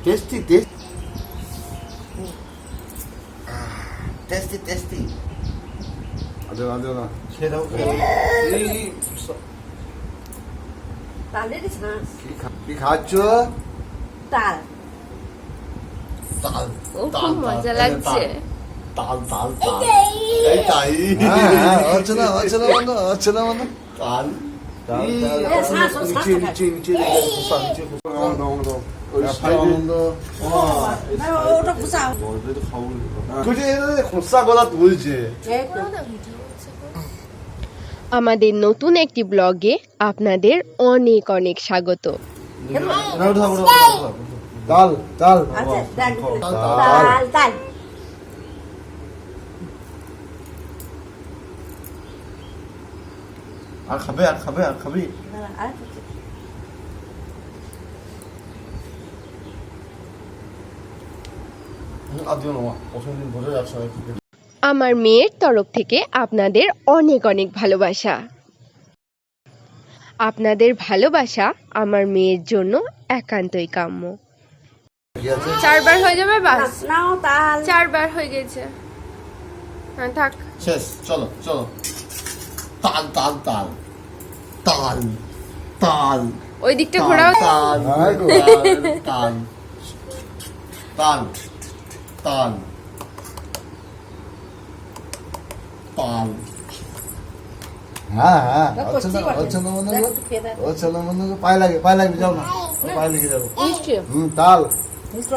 Tasty tasty আদে না খেয়ে দাও কি খাচ্ছ? তাল। তাল খুব মজা লাগছে। তাল এই তাই অর্চনা তাল খোসা গলা তুলছে। আমাদের নতুন একটি ব্লগে আপনাদের অনেক অনেক স্বাগত। তাল তাল তাল আর খাবি আমার মেয়ের তরফ থেকে আপনাদের অনেক অনেক ভালোবাসা। আপনাদের ভালোবাসা আমার মেয়ের জন্য একান্তই কাম্য। 4 বার হয়ে যাবে বাস। নাও তাল। 4 বার হয়ে গেছে। হ্যাঁ থাক শেষ। চলো তাল তাল তাল তাল তাল ওই দিকটা ঘোরাও। তাল তাল তাল তাল তাল হ্যাঁ পায়ে লাগবে যাও না পায়ে লেগে যাবো। তাল মিষ্টি